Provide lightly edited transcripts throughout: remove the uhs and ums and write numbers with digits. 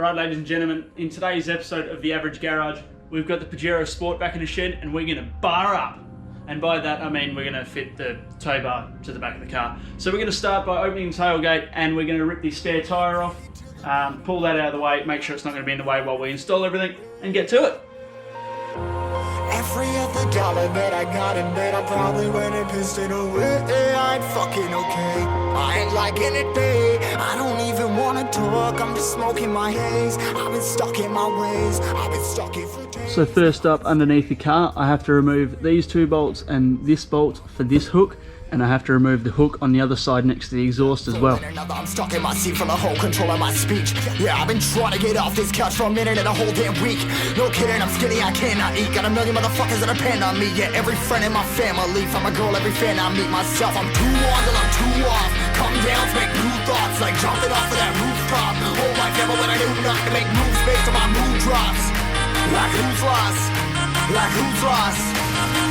Alright ladies and gentlemen, in today's episode of The Average Garage, we've got the Pajero Sport back in the shed and we're going to bar up. And by that I mean we're going to fit the tow bar to the back of the car. So we're going to start by opening the tailgate and we're going to rip the spare tyre off, pull that out of the way, make sure it's not going to be in the way while we install everything, and get to it. Every other dollar that I got in bed, I probably went and pissed it away. I ain't fucking okay. I ain't liking it, babe. I don't even wanna talk. I'm just smoking my haze. I've been stuck in my ways. I've been stuck here for days. So first up, underneath the car, I have to remove these two bolts and this bolt for this hook. And I have to remove the hook on the other side next to the exhaust as well. I'm stuck in my seat from the whole control of my speech. Yeah, I've been trying to get off this couch for a minute and a whole damn week. No kidding, I'm skinny, I cannot eat. Got a million motherfuckers that depend on me. Yeah, every friend in my family, from a girl, every fan I meet myself. I'm too on till I'm too off. Come down to make new thoughts, like jumping off of that rooftop. Whole life never when I knew not to make moves based on my mood drops. Like who's lost? Like who's lost?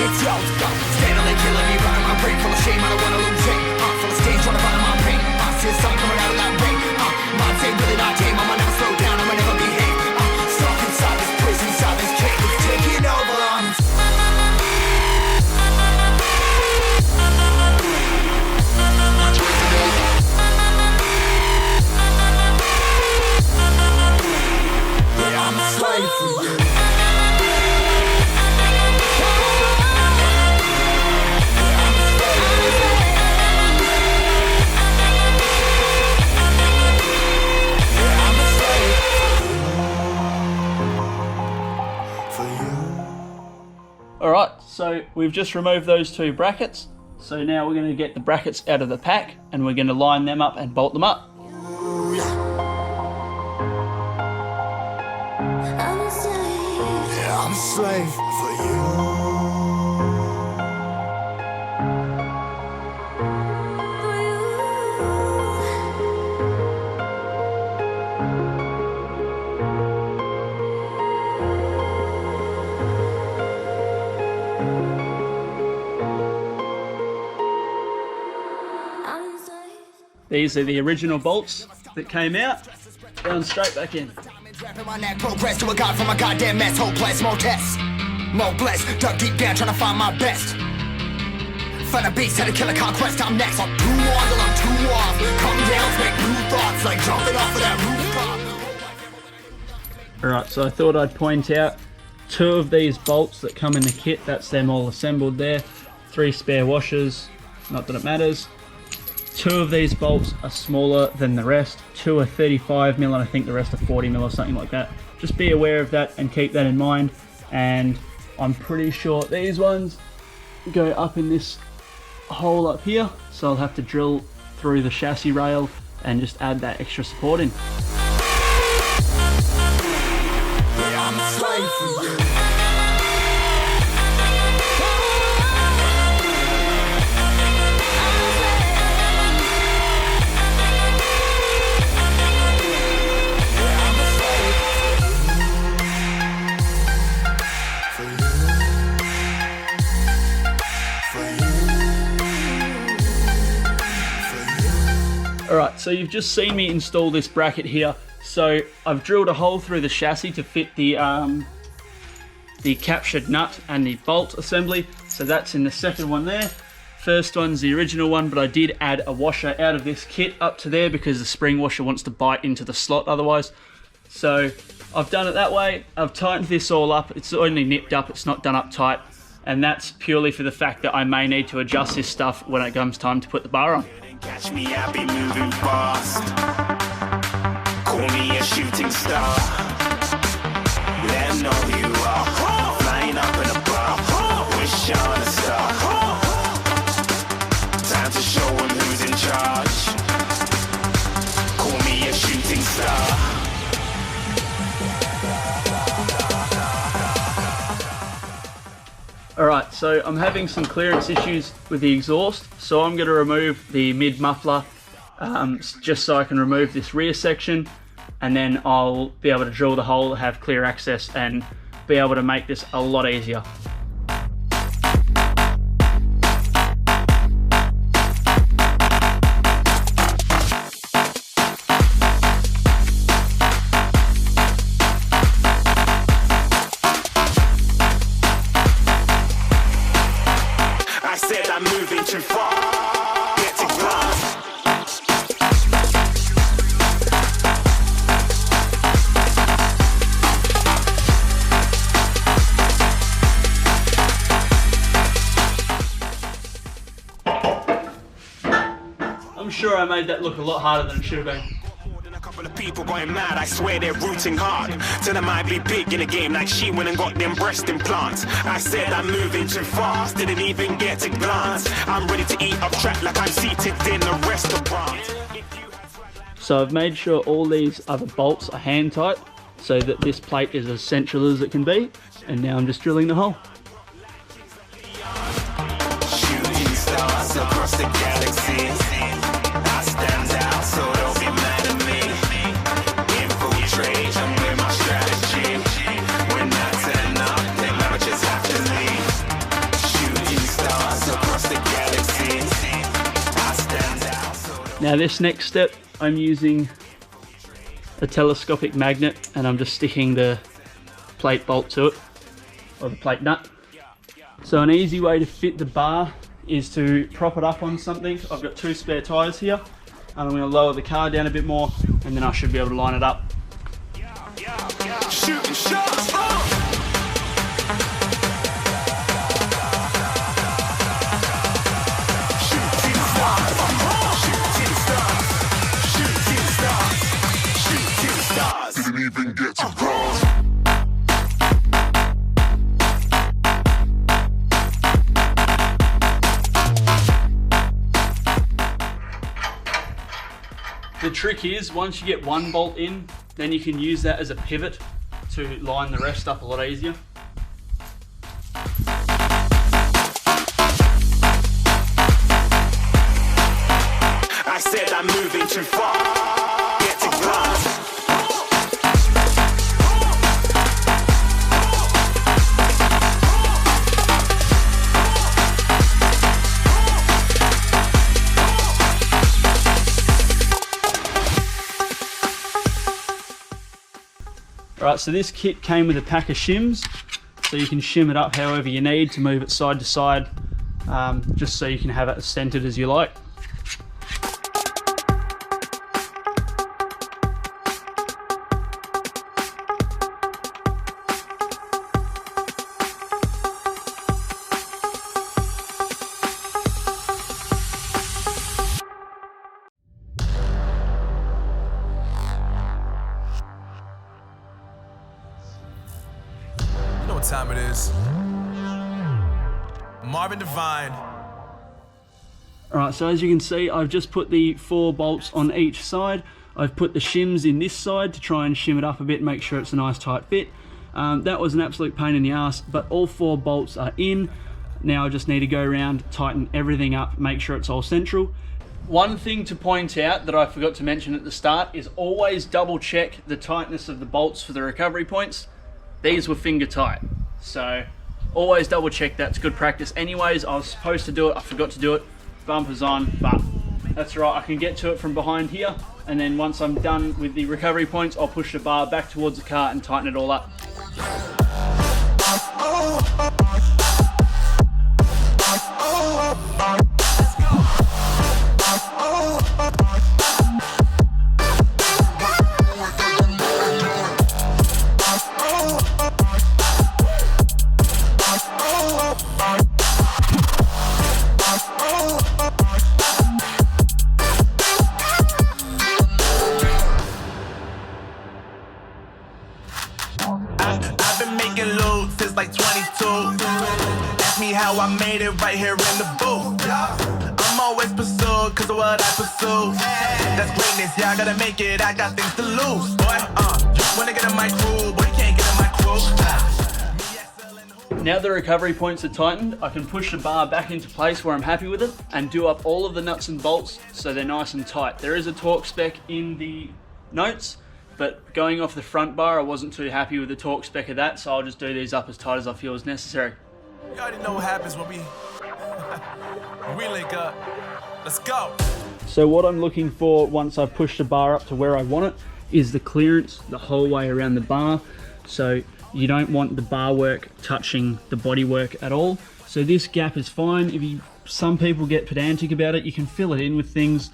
It's yo, steadily killing me, running my brain full of shame. I don't wanna lose it. Full of stage, trying to find my pain. I see the sun coming out of that rain. My day really not tame. I'ma never slow down. I'ma never behave. Stuck inside this prison, inside this cage. It's taking over. Yeah, I'm a slave for you. Alright, so we've just removed those two brackets. So now we're going to get the brackets out of the pack and we're going to line them up and bolt them up. Yeah, I'm a slave for you. These are the original bolts that came out, down straight back in. Wrapping my neck, progress to a god from a goddamn mess. Hopeless, more tests, more blessed. Dug deep down, trying to find my best. Find a beast, had to kill a conquest. I'm next. I'm too on till I'm too off. Come down, make new thoughts, like jumping off of that rooftop. Alright, so I thought I'd point out two of these bolts that come in the kit. That's them all assembled there. 3 spare washers, not that it matters. 2 of these bolts are smaller than the rest. 2 are 35mm and I think the rest are 40mm or something like that. Just be aware of that and keep that in mind. And I'm pretty sure these ones go up in this hole up here. So I'll have to drill through the chassis rail and just add that extra support in. Yeah, I'm a slave for you. Alright, so you've just seen me install this bracket here. So I've drilled a hole through the chassis to fit the captured nut and the bolt assembly. So that's in the second one there. First one's the original one, but I did add a washer out of this kit up to there because the spring washer wants to bite into the slot otherwise. So I've done it that way. I've tightened this all up. It's only nipped up, it's not done up tight. And that's purely for the fact that I may need to adjust this stuff when it comes time to put the bar on. Catch me, I be moving fast. Call me a shooting star. Let them know who you are. Flying up in a bar. Wish on a star. Time to show them who's in charge. Call me a shooting star. Alright, so I'm having some clearance issues with the exhaust, so I'm going to remove the mid muffler just so I can remove this rear section, and then I'll be able to drill the hole, have clear access, and be able to make this a lot easier. too far. Get to glass. I'm sure I made that look a lot harder than it should have been. A couple of people going mad, I swear they're rooting hard. Tell them I be big in the game like she went and got them breast implants. I said I'm moving too fast, didn't even get a glance. I'm ready to eat up track like I'm seated in a restaurant. So I've made sure all these other bolts are hand tight so that this plate is as central as it can be. And now I'm just drilling the hole. Shooting stars across the galaxy. I stand out, so don't be mad at me. Infiltrate, I'm with my strategy. When I turn up, they never just have to leave. Shooting stars across the galaxy. I stand out, so don't. Now this next step, I'm using a telescopic magnet and I'm just sticking the plate bolt to it, or the plate nut. So an easy way to fit the bar is to prop it up on something. I've got 2 spare tyres here, and I'm going to lower the car down a bit more, and then I should be able to line it up. Shooting shots. Shooting stars. Shooting stars. Shooting stars. Shooting stars. Didn't even get to cross. The trick is, once you get one bolt in, then you can use that as a pivot to line the rest up a lot easier. I said I'm moving too far. Get to glass. Alright, so this kit came with a pack of shims, so you can shim it up however you need to move it side to side, just so you can have it as centered as you like. What time it is? Marvin Devine. Alright, so as you can see, I've just put the 4 bolts on each side. I've put the shims in this side to try and shim it up a bit and make sure it's a nice tight fit. That was an absolute pain in the ass, but all 4 bolts are in. Now I just need to go around, tighten everything up, make sure it's all central. One thing to point out that I forgot to mention at the start is always double check the tightness of the bolts for the recovery points. These were finger tight, so always double check. That's good practice. Anyways, I was supposed to do it, I forgot to do it. Bumpers on, but that's right, I can get to it from behind here, and then once I'm done with the recovery points, I'll push the bar back towards the car and tighten it all up. I've been making loot since like 22. Ask me how I made it right here in the booth. I'm always pursued cause of what I pursue. That's greatness, yeah, I gotta make it, I got things to lose. Boy, you wanna get in my crew, boy, you can't get in my crew. Now the recovery points are tightened, I can push the bar back into place where I'm happy with it and do up all of the nuts and bolts so they're nice and tight. There is a torque spec in the notes, but going off the front bar, I wasn't too happy with the torque spec of that, so I'll just do these up as tight as I feel is necessary. You already know what happens when we link up. Let's go. So what I'm looking for once I've pushed the bar up to where I want it is the clearance the whole way around the bar. So you don't want the bar work touching the body work at all. So this gap is fine. Some people get pedantic about it, you can fill it in with things.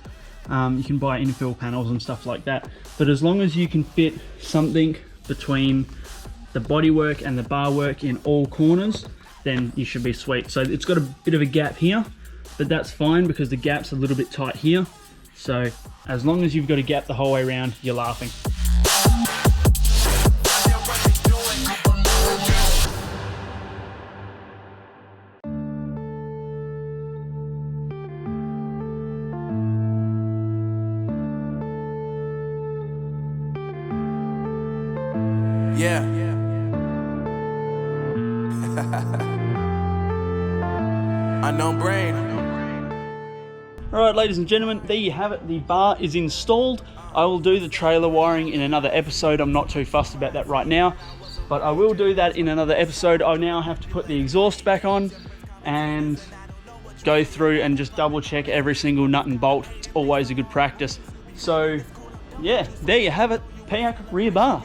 You can buy infill panels and stuff like that. But as long as you can fit something between the bodywork and the bar work in all corners, then you should be sweet. So it's got a bit of a gap here, but that's fine because the gap's a little bit tight here. So as long as you've got a gap the whole way around, you're laughing. Yeah. Unknown brain. Alright, ladies and gentlemen, there you have it. The bar is installed. I will do the trailer wiring in another episode. I'm not too fussed about that right now, but I will do that in another episode. I now have to put the exhaust back on and go through and just double check every single nut and bolt. It's always a good practice. So yeah, there you have it. PIAK rear bar.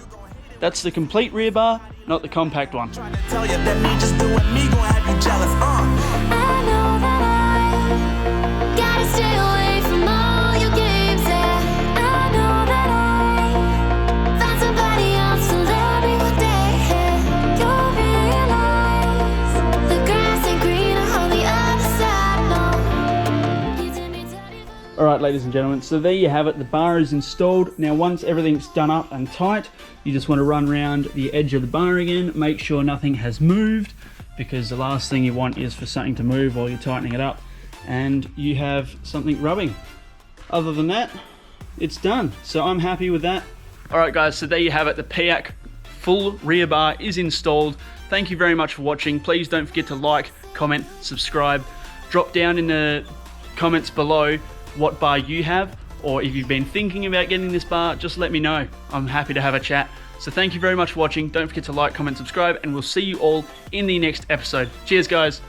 That's the complete rear bar, not the compact one. Trying to tell you that me just doing me gon' have you jealous. I know that I gotta stay away from all your games. Yeah, I know that I found somebody else to love me one day. You'll realize the grass ain't greener on the other side. No, you did me dirty. Alright, ladies and gentlemen, so there you have it. The bar is installed. Now once everything's done up and tight, you just want to run around the edge of the bar again, make sure nothing has moved, because the last thing you want is for something to move while you're tightening it up and you have something rubbing. Other than that, it's done. So I'm happy with that. Alright guys, so there you have it. The PIAK full rear bar is installed. Thank you very much for watching. Please don't forget to like, comment, subscribe. Drop down in the comments below what bar you have, or if you've been thinking about getting this bar, just let me know. I'm happy to have a chat. So thank you very much for watching. Don't forget to like, comment, subscribe, and we'll see you all in the next episode. Cheers, guys.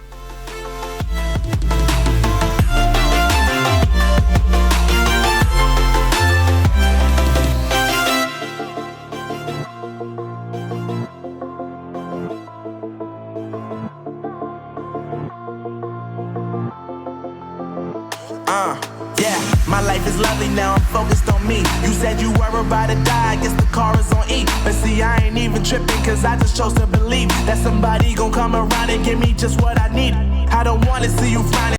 Yeah, my life is lovely now, I'm focused on me. You said you were about to die, I guess the car is on E. But see, I ain't even tripping, cause I just chose to believe that somebody gon' come around and give me just what I need. I don't wanna see you frowning.